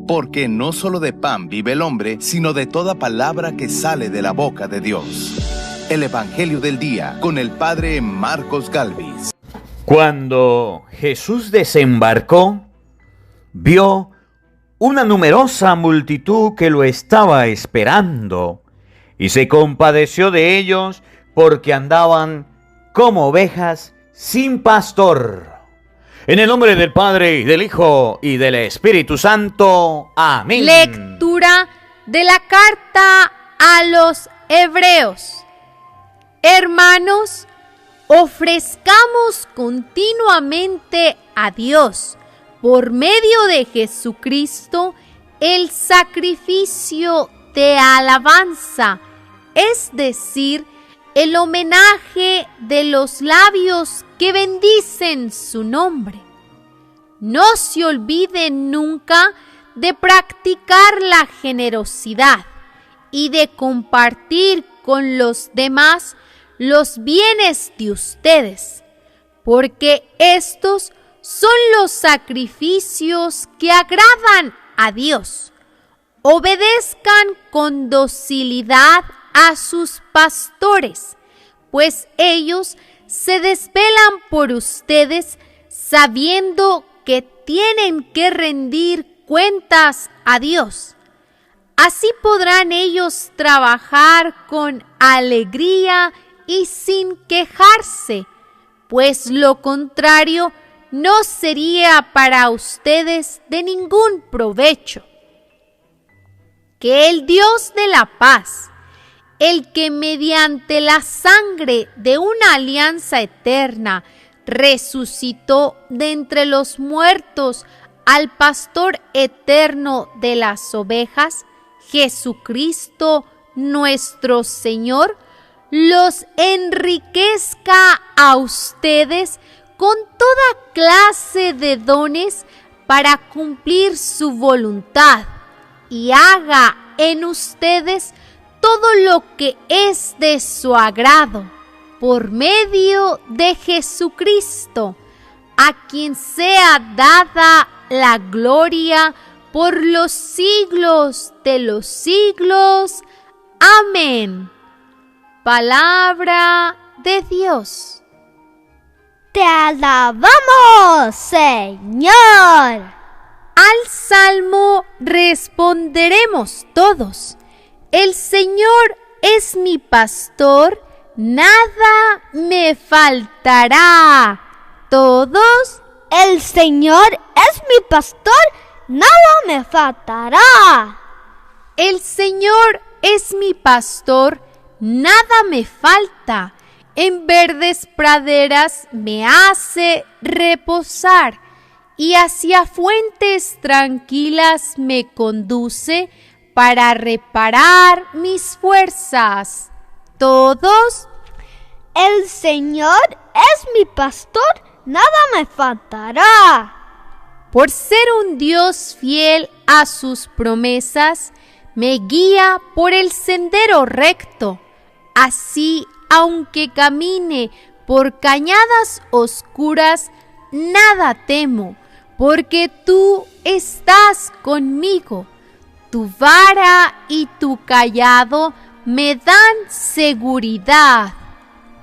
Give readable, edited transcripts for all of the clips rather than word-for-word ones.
porque no solo de pan vive el hombre, sino de toda palabra que sale de la boca de Dios. El Evangelio del Día con el Padre Marcos Galvis. Cuando Jesús desembarcó, vio una numerosa multitud que lo estaba esperando, y se compadeció de ellos porque andaban como ovejas sin pastor. En el nombre del Padre, y del Hijo, y del Espíritu Santo. Amén. Lectura de la carta a los Hebreos. Hermanos, ofrezcamos continuamente a Dios, por medio de Jesucristo, el sacrificio de alabanza, es decir, el homenaje de los labios que bendicen su nombre. No se olviden nunca de practicar la generosidad y de compartir con los demás los bienes de ustedes, porque estos son los sacrificios que agradan a Dios. Obedezcan con docilidad a sus pastores, pues ellos se desvelan por ustedes sabiendo que tienen que rendir cuentas a Dios. Así podrán ellos trabajar con alegría y sin quejarse, pues lo contrario no sería para ustedes de ningún provecho. Que el Dios de la paz, el que mediante la sangre de una alianza eterna resucitó de entre los muertos al pastor eterno de las ovejas, Jesucristo nuestro Señor, los enriquezca a ustedes con toda clase de dones para cumplir su voluntad y haga en ustedes todo lo que es de su agrado, por medio de Jesucristo, a quien sea dada la gloria por los siglos de los siglos. Amén. Palabra de Dios. Te alabamos, Señor. Al salmo responderemos todos: el Señor es mi pastor, nada me faltará. Todos: el Señor es mi pastor, nada me faltará. El Señor es mi pastor, nada me falta. En verdes praderas me hace reposar, y hacia fuentes tranquilas me conduce para reparar mis fuerzas. Todos: el Señor es mi pastor, nada me faltará. Por ser un Dios fiel a sus promesas, me guía por el sendero recto. Así, aunque camine por cañadas oscuras, nada temo, porque tú estás conmigo. Tu vara y tu cayado me dan seguridad.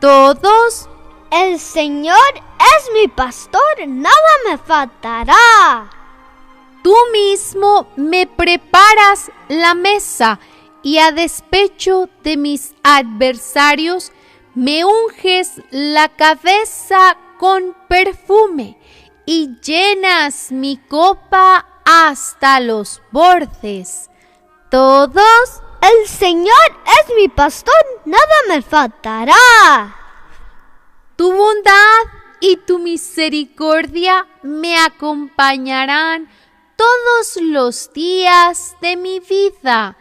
Todos: el Señor es mi pastor, nada me faltará. Tú mismo me preparas la mesa, y a despecho de mis adversarios me unges la cabeza con perfume y llenas mi copa hasta los bordes. Todos: el Señor es mi pastor, nada me faltará. Tu bondad y tu misericordia me acompañarán todos los días de mi vida,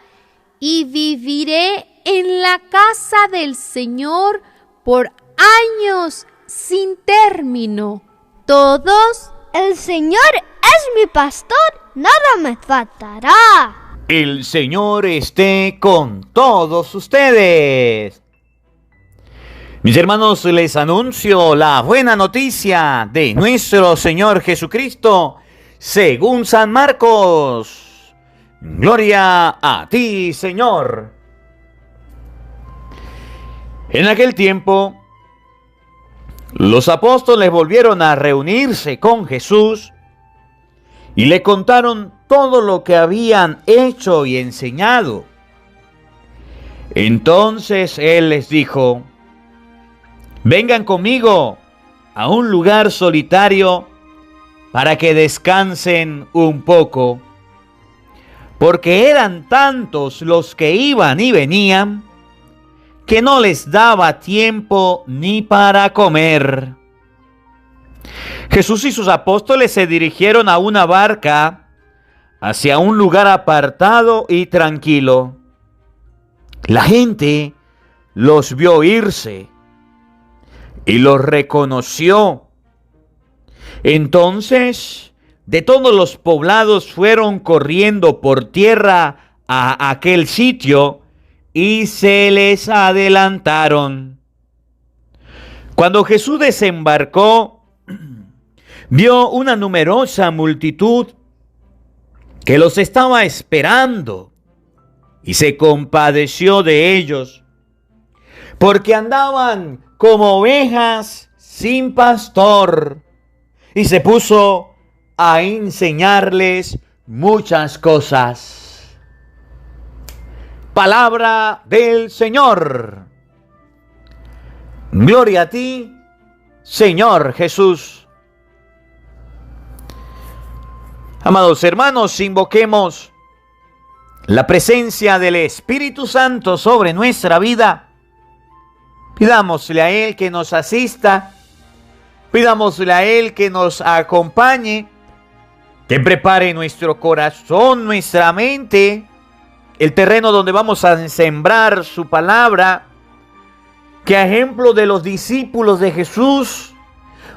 y viviré en la casa del Señor por años sin término. Todos: el Señor es mi pastor, nada me faltará. El Señor esté con todos ustedes. Mis hermanos, les anuncio la buena noticia de nuestro Señor Jesucristo según San Marcos. Gloria a ti, Señor. En aquel tiempo, los apóstoles volvieron a reunirse con Jesús y le contaron todo lo que habían hecho y enseñado. Entonces Él les dijo: vengan conmigo a un lugar solitario para que descansen un poco, porque eran tantos los que iban y venían que no les daba tiempo ni para comer. Jesús y sus apóstoles se dirigieron a una barca hacia un lugar apartado y tranquilo. La gente los vio irse y los reconoció. Entonces, de todos los poblados fueron corriendo por tierra a aquel sitio y se les adelantaron. Cuando Jesús desembarcó, vio una numerosa multitud que los estaba esperando y se compadeció de ellos, porque andaban como ovejas sin pastor, y se puso a enseñarles muchas cosas. Palabra del Señor. Gloria a ti, Señor Jesús. Amados hermanos, invoquemos la presencia del Espíritu Santo sobre nuestra vida. Pidámosle a Él que nos asista. Pidámosle a Él que nos acompañe, que prepare nuestro corazón, nuestra mente, el terreno donde vamos a sembrar su palabra. Que a ejemplo de los discípulos de Jesús,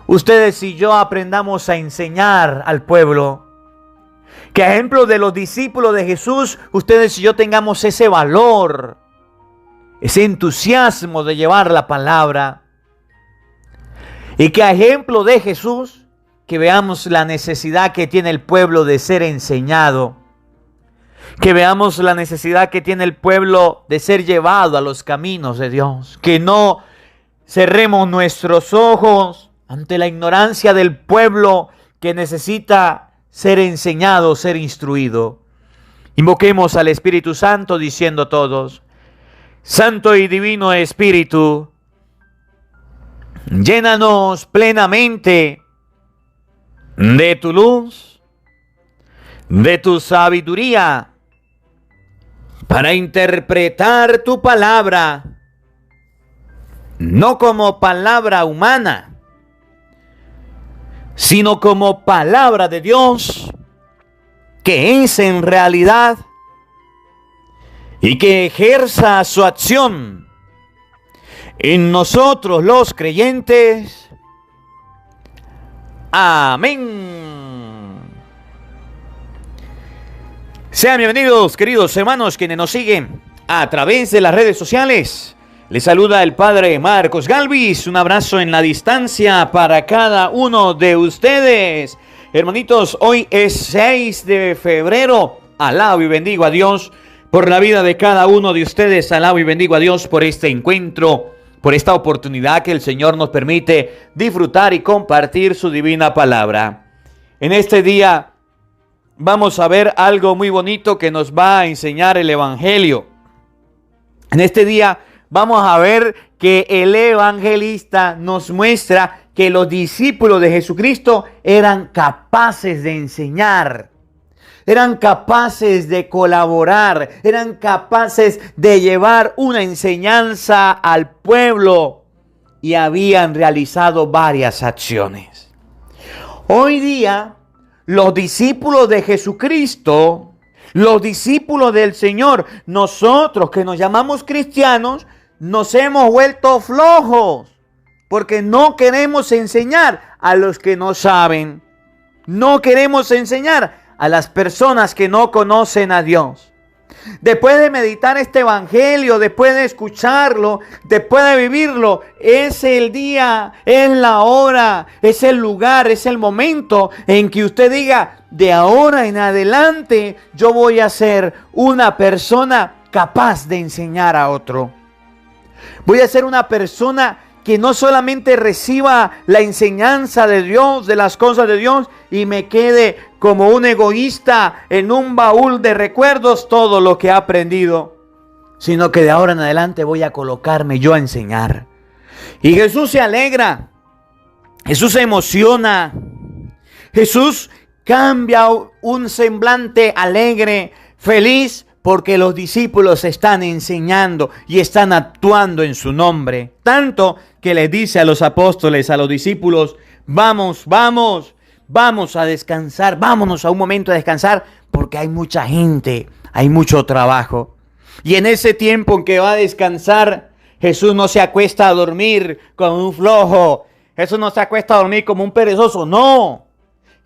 ustedes y yo aprendamos a enseñar al pueblo. Que a ejemplo de los discípulos de Jesús, ustedes y yo tengamos ese valor, ese entusiasmo de llevar la palabra. Y que a ejemplo de Jesús, que veamos la necesidad que tiene el pueblo de ser enseñado. Que veamos la necesidad que tiene el pueblo de ser llevado a los caminos de Dios. Que no cerremos nuestros ojos ante la ignorancia del pueblo que necesita ser enseñado, ser instruido. Invoquemos al Espíritu Santo diciendo todos: Santo y Divino Espíritu, llénanos plenamente de tu luz, de tu sabiduría, para interpretar tu palabra, no como palabra humana, sino como palabra de Dios, que es en realidad, y que ejerza su acción en nosotros los creyentes. Amén. Sean bienvenidos, queridos hermanos, quienes nos siguen a través de las redes sociales. Les saluda el Padre Marcos Galvis. Un abrazo en la distancia para cada uno de ustedes. Hermanitos, hoy es 6 de febrero. Alabo y bendigo a Dios por la vida de cada uno de ustedes. Alabo y bendigo a Dios por este encuentro, por esta oportunidad que el Señor nos permite disfrutar y compartir su divina palabra. En este día vamos a ver algo muy bonito que nos va a enseñar el Evangelio. En este día vamos a ver que el evangelista nos muestra que los discípulos de Jesucristo eran capaces de enseñar, eran capaces de colaborar, eran capaces de llevar una enseñanza al pueblo y habían realizado varias acciones. Hoy día, los discípulos de Jesucristo, los discípulos del Señor, nosotros que nos llamamos cristianos, nos hemos vuelto flojos porque no queremos enseñar a los que no saben. No queremos enseñar a las personas que no conocen a Dios. Después de meditar este evangelio, después de escucharlo, después de vivirlo, es el día, es la hora, es el lugar, es el momento en que usted diga: de ahora en adelante yo voy a ser una persona capaz de enseñar a otro. Voy a ser una persona que no solamente reciba la enseñanza de Dios, de las cosas de Dios, y me quede como un egoísta en un baúl de recuerdos todo lo que he aprendido, sino que de ahora en adelante voy a colocarme yo a enseñar. Y Jesús se alegra, Jesús se emociona, Jesús cambia un semblante alegre, feliz, porque los discípulos están enseñando y están actuando en su nombre. Tanto que les dice a los apóstoles, a los discípulos: vamos a descansar, vámonos a un momento a descansar, porque hay mucha gente, hay mucho trabajo. Y en ese tiempo en que va a descansar, Jesús no se acuesta a dormir como un flojo, Jesús no se acuesta a dormir como un perezoso, no.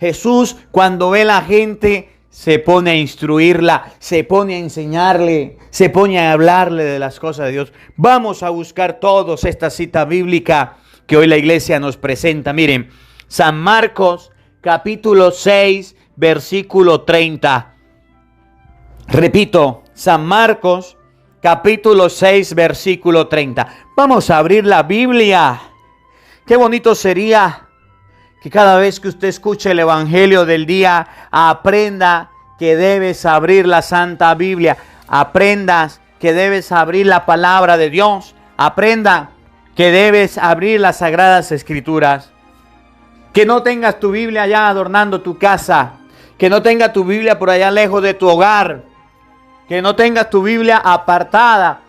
Jesús, cuando ve a la gente, se pone a instruirla, se pone a enseñarle, se pone a hablarle de las cosas de Dios. Vamos a buscar todos esta cita bíblica que hoy la iglesia nos presenta. Miren, San Marcos capítulo 6, versículo 30. Repito, San Marcos capítulo 6, versículo 30. Vamos a abrir la Biblia. Qué bonito sería que cada vez que usted escuche el evangelio del día, aprenda que debes abrir la Santa Biblia. Aprendas que debes abrir la palabra de Dios. Aprenda que debes abrir las Sagradas Escrituras. Que no tengas tu Biblia allá adornando tu casa. Que no tengas tu Biblia por allá lejos de tu hogar. Que no tengas tu Biblia apartada.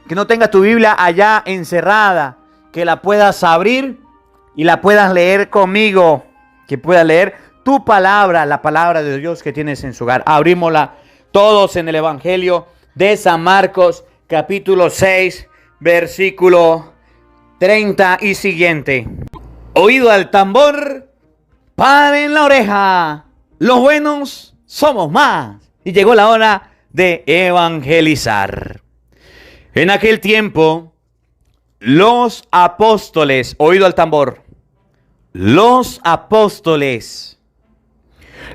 Que no tengas tu Biblia allá encerrada. Que la puedas abrir y la puedas leer conmigo, que puedas leer tu palabra, la palabra de Dios que tienes en su hogar. Abrímosla todos en el Evangelio de San Marcos, capítulo 6, versículo 30 y siguiente. Oído al tambor, paren la oreja, los buenos somos más. Y llegó la hora de evangelizar. En aquel tiempo, los apóstoles, oído al tambor, los apóstoles,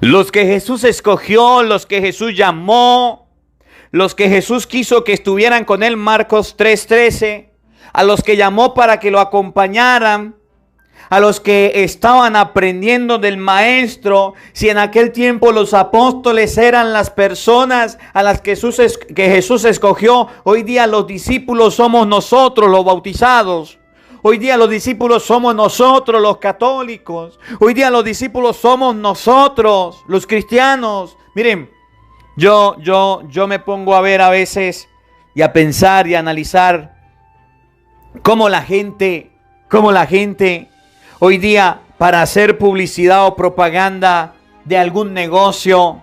los que Jesús escogió, los que Jesús llamó, los que Jesús quiso que estuvieran con él, Marcos 3:13, a los que llamó para que lo acompañaran, a los que estaban aprendiendo del maestro. Si en aquel tiempo los apóstoles eran las personas a las que Jesús escogió, hoy día los discípulos somos nosotros los bautizados. Hoy día los discípulos somos nosotros los católicos. Hoy día los discípulos somos nosotros los cristianos. Miren, yo me pongo a ver a veces y a pensar y a analizar cómo la gente hoy día, para hacer publicidad o propaganda de algún negocio,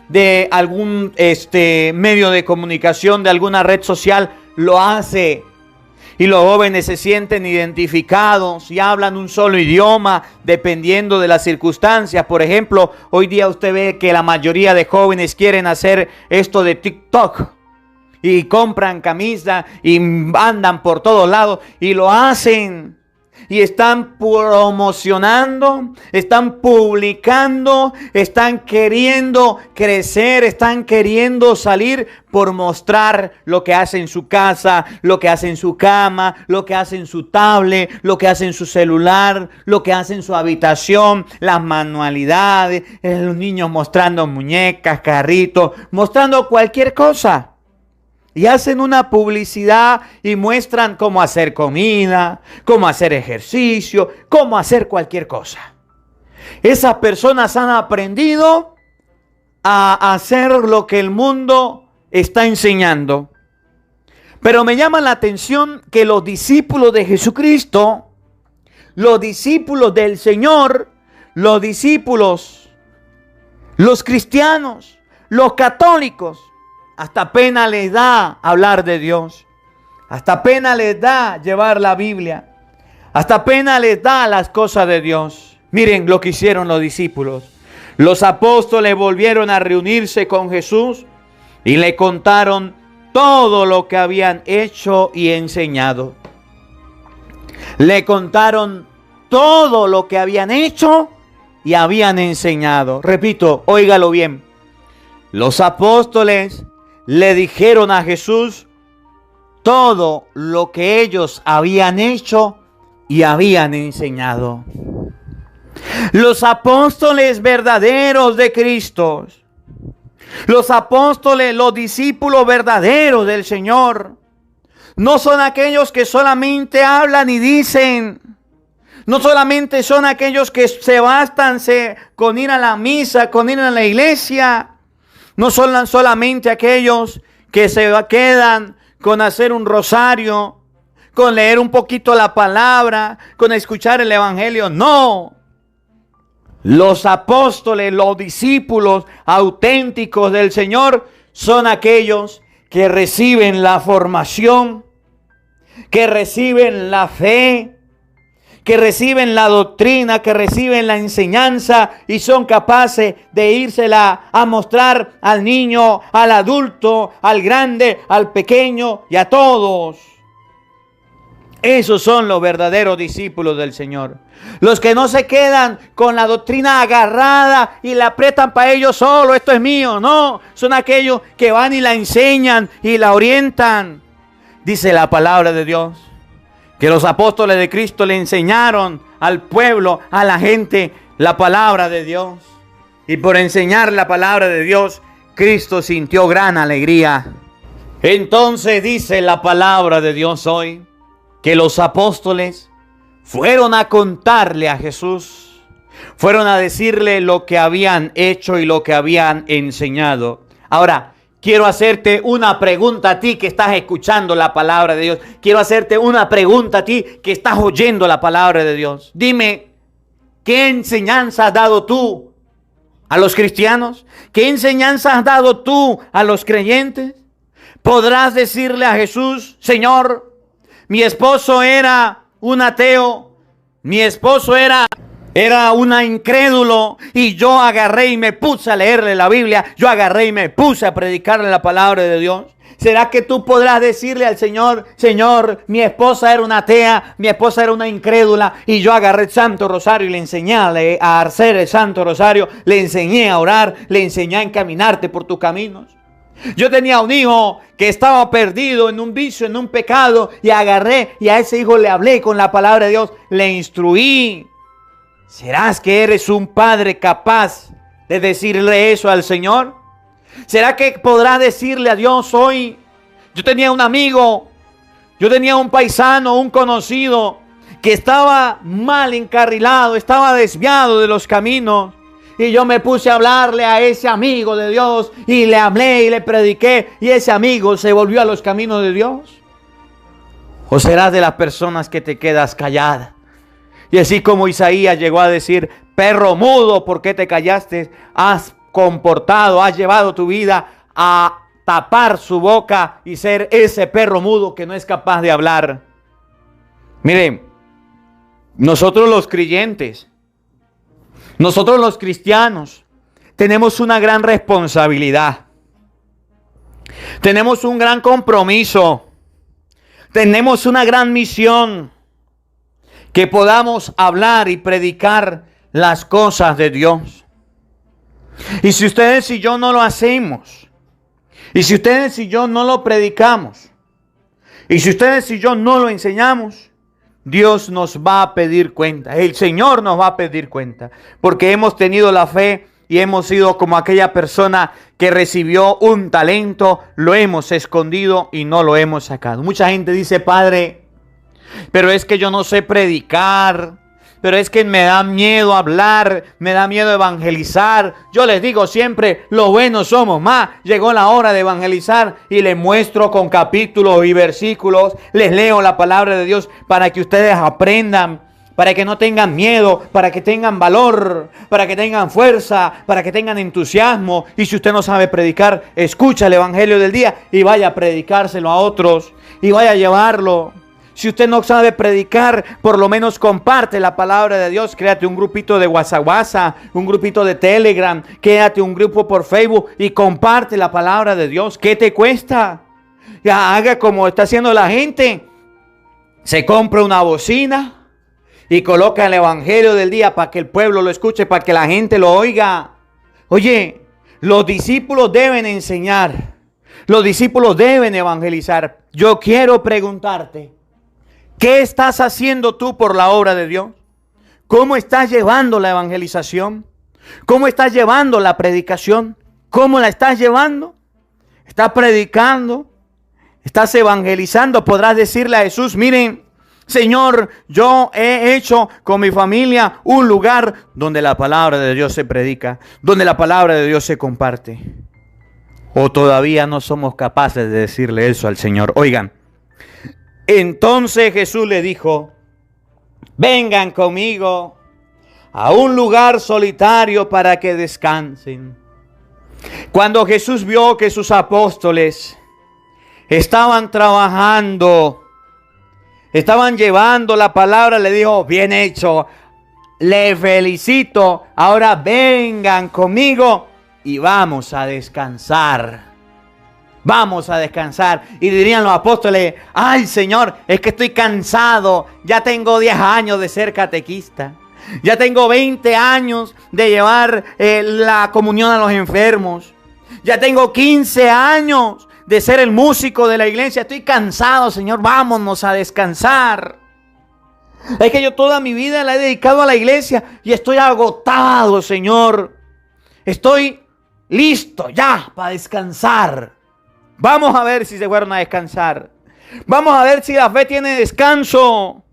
de algún medio de comunicación, de alguna red social, lo hace. Y los jóvenes se sienten identificados y hablan un solo idioma dependiendo de las circunstancias. Por ejemplo, hoy día usted ve que la mayoría de jóvenes quieren hacer esto de TikTok. Y compran camisa y andan por todos lados y lo hacen. Y están promocionando, están publicando, están queriendo crecer, están queriendo salir por mostrar lo que hace en su casa, lo que hace en su cama, lo que hace en su tablet, lo que hace en su celular, lo que hace en su habitación, las manualidades, los niños mostrando muñecas, carritos, mostrando cualquier cosa. Y hacen una publicidad y muestran cómo hacer comida, cómo hacer ejercicio, cómo hacer cualquier cosa. Esas personas han aprendido a hacer lo que el mundo está enseñando. Pero me llama la atención que los discípulos de Jesucristo, los discípulos del Señor, los discípulos, los cristianos, los católicos, hasta pena les da hablar de Dios. Hasta pena les da llevar la Biblia. Hasta pena les da las cosas de Dios. Miren lo que hicieron los discípulos. Los apóstoles volvieron a reunirse con Jesús y le contaron todo lo que habían hecho y enseñado. Le contaron todo lo que habían hecho y habían enseñado. Repito, óigalo bien. Los apóstoles le dijeron a Jesús todo lo que ellos habían hecho y habían enseñado. Los apóstoles verdaderos de Cristo, los apóstoles, los discípulos verdaderos del Señor, no son aquellos que solamente hablan y dicen. No solamente son aquellos que se bastan con ir a la misa, con ir a la iglesia. No son solamente aquellos que se quedan con hacer un rosario, con leer un poquito la palabra, con escuchar el evangelio. No. Los apóstoles, los discípulos auténticos del Señor son aquellos que reciben la formación, que reciben la fe, que reciben la doctrina, que reciben la enseñanza y son capaces de írsela a mostrar al niño, al adulto, al grande, al pequeño y a todos. Esos son los verdaderos discípulos del Señor. Los que no se quedan con la doctrina agarrada y la apretan para ellos solo. Esto es mío. No, son aquellos que van y la enseñan y la orientan. Dice la palabra de Dios que los apóstoles de Cristo le enseñaron al pueblo, a la gente, la palabra de Dios. Y por enseñar la palabra de Dios, Cristo sintió gran alegría. Entonces dice la palabra de Dios hoy que los apóstoles fueron a contarle a Jesús, fueron a decirle lo que habían hecho y lo que habían enseñado. Ahora, quiero hacerte una pregunta a ti que estás escuchando la palabra de Dios. Quiero hacerte una pregunta a ti que estás oyendo la palabra de Dios. Dime, ¿qué enseñanza has dado tú a los cristianos? ¿Qué enseñanza has dado tú a los creyentes? ¿Podrás decirle a Jesús, Señor, mi esposo era un ateo, mi esposo era un incrédulo y yo agarré y me puse a leerle la Biblia, yo agarré y me puse a predicarle la palabra de Dios? ¿Será que tú podrás decirle al Señor, Señor, mi esposa era una atea, mi esposa era una incrédula y yo agarré el Santo Rosario y le enseñé a hacer el Santo Rosario, le enseñé a orar, le enseñé a encaminarte por tus caminos? Yo tenía un hijo que estaba perdido en un vicio, en un pecado, y agarré y a ese hijo le hablé con la palabra de Dios, le instruí. ¿Serás que eres un padre capaz de decirle eso al Señor? ¿Será que podrás decirle a Dios hoy? Yo tenía un amigo, yo tenía un paisano, un conocido que estaba mal encarrilado, estaba desviado de los caminos. Y yo me puse a hablarle a ese amigo de Dios y le hablé y le prediqué y ese amigo se volvió a los caminos de Dios. ¿O serás de las personas que te quedas callada? Y así como Isaías llegó a decir, perro mudo, ¿por qué te callaste? Has comportado, has llevado tu vida a tapar su boca y ser ese perro mudo que no es capaz de hablar. Miren, nosotros los creyentes, nosotros los cristianos tenemos una gran responsabilidad. Tenemos un gran compromiso. Tenemos una gran misión. Que podamos hablar y predicar las cosas de Dios. Y si ustedes y yo no lo hacemos, y si ustedes y yo no lo predicamos, y si ustedes y yo no lo enseñamos, Dios nos va a pedir cuenta. El Señor nos va a pedir cuenta. Porque hemos tenido la fe y hemos sido como aquella persona que recibió un talento, lo hemos escondido y no lo hemos sacado. Mucha gente dice, Padre, pero es que yo no sé predicar, pero es que me da miedo hablar, me da miedo evangelizar. Yo les digo siempre, los buenos somos más. Llegó la hora de evangelizar y les muestro con capítulos y versículos, les leo la palabra de Dios para que ustedes aprendan, para que no tengan miedo, para que tengan valor, para que tengan fuerza, para que tengan entusiasmo. Y si usted no sabe predicar, escucha el evangelio del día y vaya a predicárselo a otros y vaya a llevarlo. Si usted no sabe predicar, por lo menos comparte la palabra de Dios. Créate un grupito de WhatsApp, un grupito de Telegram, créate un grupo por Facebook y comparte la palabra de Dios. ¿Qué te cuesta? Ya haga como está haciendo la gente. Se compra una bocina y coloca el evangelio del día para que el pueblo lo escuche, para que la gente lo oiga. Oye, los discípulos deben enseñar. Los discípulos deben evangelizar. Yo quiero preguntarte, ¿qué estás haciendo tú por la obra de Dios? ¿Cómo estás llevando la evangelización? ¿Cómo estás llevando la predicación? ¿Cómo la estás llevando? ¿Estás predicando? ¿Estás evangelizando? Podrás decirle a Jesús, miren, Señor, yo he hecho con mi familia un lugar donde la palabra de Dios se predica, donde la palabra de Dios se comparte. O todavía no somos capaces de decirle eso al Señor. Oigan, entonces Jesús le dijo, vengan conmigo a un lugar solitario para que descansen. Cuando Jesús vio que sus apóstoles estaban trabajando, estaban llevando la palabra, le dijo, bien hecho, le felicito, ahora vengan conmigo y vamos a descansar. Vamos a descansar. Y dirían los apóstoles, ay Señor, es que estoy cansado, ya tengo 10 años de ser catequista, ya tengo 20 años de llevar la comunión a los enfermos, ya tengo 15 años de ser el músico de la iglesia. Estoy cansado, Señor, vámonos a descansar. Es que yo toda mi vida la he dedicado a la iglesia y estoy agotado, Señor. Estoy listo ya para descansar. Vamos a ver si se fueron a descansar. Vamos a ver si la fe tiene descanso.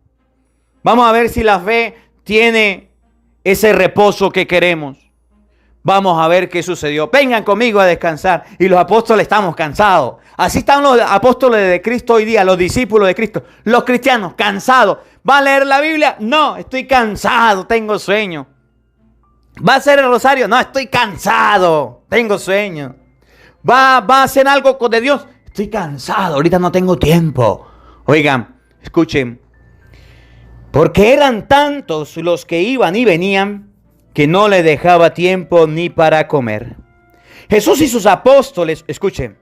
Vamos a ver si la fe tiene ese reposo que queremos. Vamos a ver qué sucedió. Vengan conmigo a descansar. Y los apóstoles estamos cansados. Así están los apóstoles de Cristo hoy día, los discípulos de Cristo, los cristianos cansados. ¿Va a leer la Biblia? No, estoy cansado, tengo sueño. ¿Va a hacer el rosario? No, estoy cansado, tengo sueño. ¿Va a hacer algo de Dios? Estoy cansado, ahorita no tengo tiempo. Oigan, escuchen. Porque eran tantos los que iban y venían que no le dejaba tiempo ni para comer. Jesús y sus apóstoles, escuchen,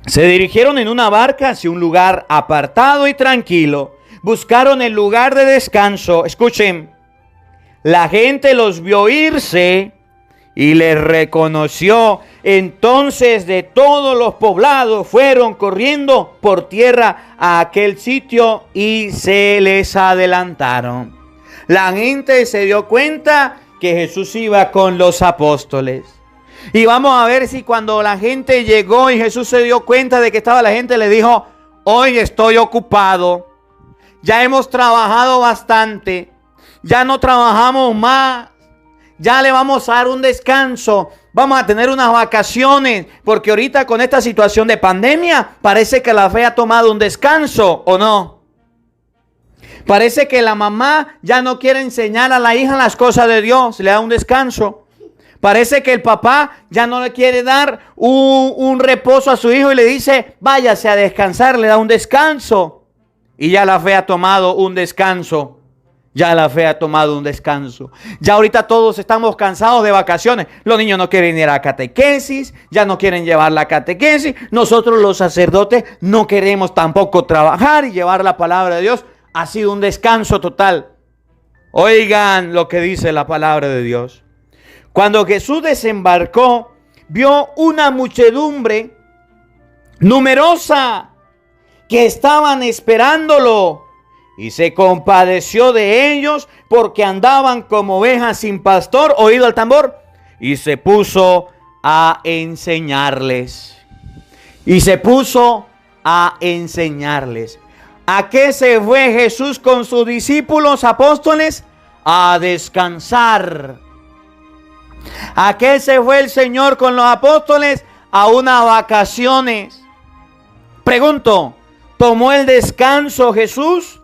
se dirigieron en una barca hacia un lugar apartado y tranquilo. Buscaron el lugar de descanso. Escuchen, la gente los vio irse y les reconoció. Entonces de todos los poblados fueron corriendo por tierra a aquel sitio y se les adelantaron. La gente se dio cuenta que Jesús iba con los apóstoles. Y vamos a ver si cuando la gente llegó y Jesús se dio cuenta de que estaba la gente, le dijo, hoy estoy ocupado. Ya hemos trabajado bastante. Ya no trabajamos más. Ya le vamos a dar un descanso. Vamos a tener unas vacaciones. Porque ahorita con esta situación de pandemia, parece que la fe ha tomado un descanso, ¿o no? Parece que la mamá ya no quiere enseñar a la hija las cosas de Dios. Le da un descanso. Parece que el papá ya no le quiere dar un reposo a su hijo y le dice, váyase a descansar, le da un descanso. Y ya la fe ha tomado un descanso. Ya la fe ha tomado un descanso. Ya ahorita todos estamos cansados de vacaciones. Los niños no quieren ir a catequesis, ya no quieren llevar la catequesis. Nosotros los sacerdotes no queremos tampoco trabajar y llevar la palabra de Dios. Ha sido un descanso total. Oigan lo que dice la palabra de Dios. Cuando Jesús desembarcó, vio una muchedumbre numerosa que estaban esperándolo y se compadeció de ellos porque andaban como ovejas sin pastor, oído al tambor, y se puso a enseñarles. Y se puso a enseñarles. ¿A qué se fue Jesús con sus discípulos apóstoles? A descansar. ¿A qué se fue el Señor con los apóstoles? A unas vacaciones. Pregunto, ¿tomó el descanso Jesús?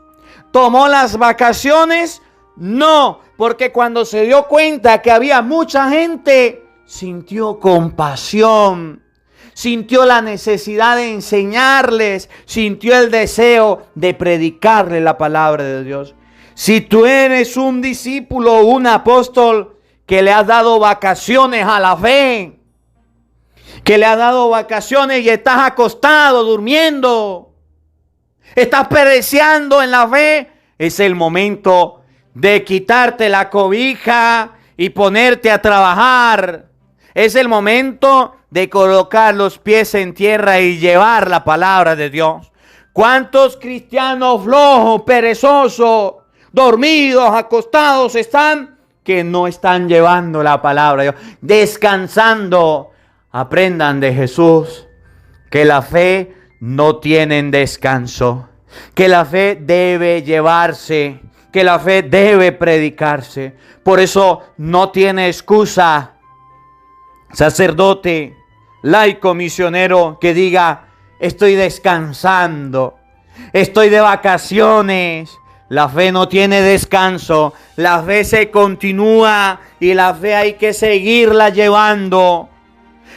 ¿Tomó las vacaciones? No, porque cuando se dio cuenta que había mucha gente, sintió compasión. sintió la necesidad de enseñarles, sintió el deseo de predicarle la palabra de Dios. Si tú eres un discípulo o un apóstol que le has dado vacaciones a la fe, que le has dado vacaciones y estás acostado, durmiendo, estás pereciendo en la fe, es el momento de quitarte la cobija y ponerte a trabajar. Es el momento de colocar los pies en tierra y llevar la palabra de Dios. ¿Cuántos cristianos flojos, perezosos, dormidos, acostados están que no están llevando la palabra de Dios, descansando? Aprendan de Jesús que la fe no tiene descanso, que la fe debe llevarse, que la fe debe predicarse. Por eso no tiene excusa, sacerdote, laico, misionero, que diga: estoy descansando, estoy de vacaciones. La fe no tiene descanso, la fe se continúa y la fe hay que seguirla llevando.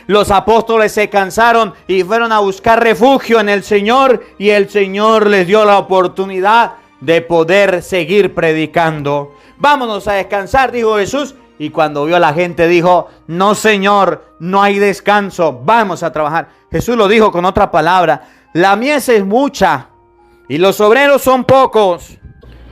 Los apóstoles se cansaron y fueron a buscar refugio en el Señor, y el Señor les dio la oportunidad de poder seguir predicando. Vámonos a descansar, dijo Jesús. Y cuando vio a la gente dijo: no, Señor, no hay descanso, vamos a trabajar. Jesús lo dijo con otra palabra: la mies es mucha y los obreros son pocos.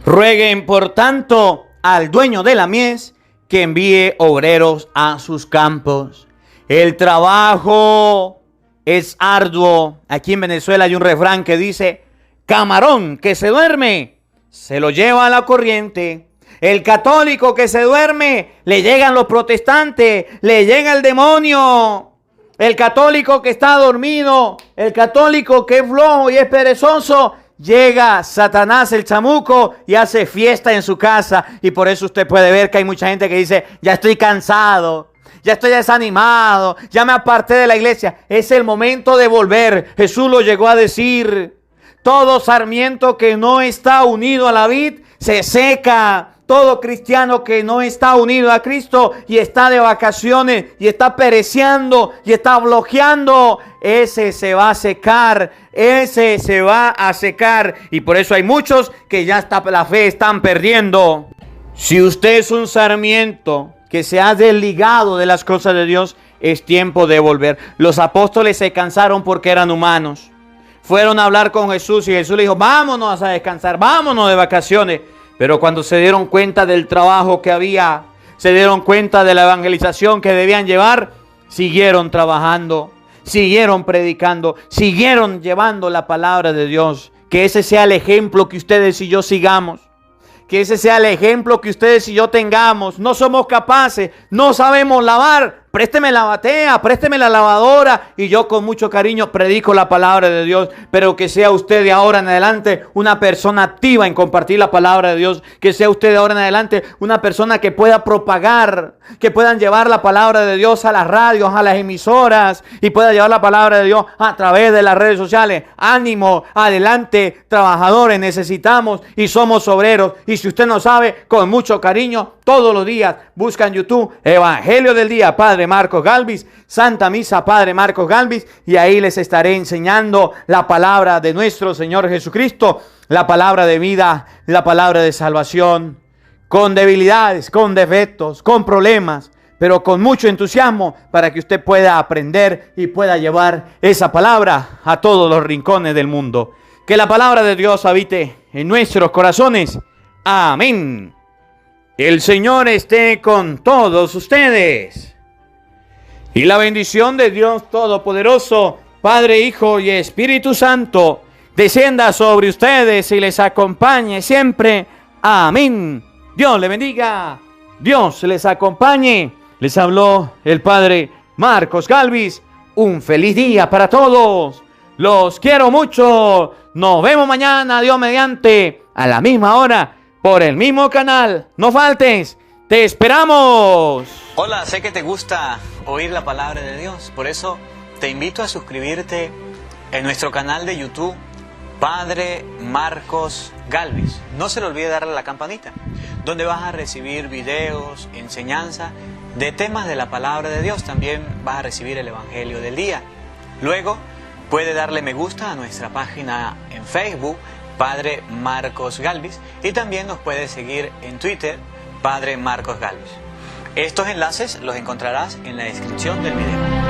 Rueguen por tanto al dueño de la mies que envíe obreros a sus campos. El trabajo es arduo. Aquí en Venezuela hay un refrán que dice: camarón que se duerme, se lo lleva a la corriente. El católico que se duerme, le llegan los protestantes, le llega el demonio. El católico que está dormido, el católico que es flojo y es perezoso, llega Satanás, el chamuco, y hace fiesta en su casa. Y por eso usted puede ver que hay mucha gente que dice: ya estoy cansado, ya estoy desanimado, ya me aparté de la iglesia. Es el momento de volver. Jesús lo llegó a decir: todo sarmiento que no está unido a la vid se seca. Todo cristiano que no está unido a Cristo y está de vacaciones y está pereciendo y está bloqueando, ese se va a secar, ese se va a secar. Y por eso hay muchos que ya la fe están perdiendo. Si usted es un sarmiento que se ha desligado de las cosas de Dios, es tiempo de volver. Los apóstoles se cansaron porque eran humanos. Fueron a hablar con Jesús y Jesús le dijo: vámonos a descansar, vámonos de vacaciones. Pero cuando se dieron cuenta del trabajo que había, se dieron cuenta de la evangelización que debían llevar, siguieron trabajando, siguieron predicando, siguieron llevando la palabra de Dios. Que ese sea el ejemplo que ustedes y yo sigamos. Que ese sea el ejemplo que ustedes y yo tengamos. No somos capaces, no sabemos lavar. Présteme la batea, présteme la lavadora y yo con mucho cariño predico la palabra de Dios. Pero que sea usted de ahora en adelante una persona activa en compartir la palabra de Dios. Que sea usted de ahora en adelante una persona que pueda propagar, que puedan llevar la palabra de Dios a las radios, a las emisoras, y pueda llevar la palabra de Dios a través de las redes sociales. Ánimo, adelante, trabajadores, necesitamos y somos obreros. Y si usted no sabe, con mucho cariño, todos los días busca en YouTube Evangelio del Día, Padre Marcos Galvis, Santa Misa, Padre Marcos Galvis, y ahí les estaré enseñando la palabra de nuestro Señor Jesucristo, la palabra de vida, la palabra de salvación, con debilidades, con defectos, con problemas, pero con mucho entusiasmo para que usted pueda aprender y pueda llevar esa palabra a todos los rincones del mundo. Que la palabra de Dios habite en nuestros corazones. Amén. El Señor esté con todos ustedes. Y la bendición de Dios Todopoderoso, Padre, Hijo y Espíritu Santo, descienda sobre ustedes y les acompañe siempre. Amén. Dios le bendiga. Dios les acompañe. Les habló el Padre Marcos Galvis. Un feliz día para todos. Los quiero mucho. Nos vemos mañana, Dios mediante, a la misma hora, por el mismo canal. No faltes. ¡Te esperamos! Hola, sé que te gusta oír la palabra de Dios. Por eso te invito a suscribirte en nuestro canal de YouTube, Padre Marcos Galvis. No se le olvide darle a la campanita, donde vas a recibir videos, enseñanza de temas de la palabra de Dios. También vas a recibir el Evangelio del Día. Luego puede darle me gusta a nuestra página en Facebook, Padre Marcos Galvis, y también nos puede seguir en Twitter, Padre Marcos Galvis. Estos enlaces los encontrarás en la descripción del video.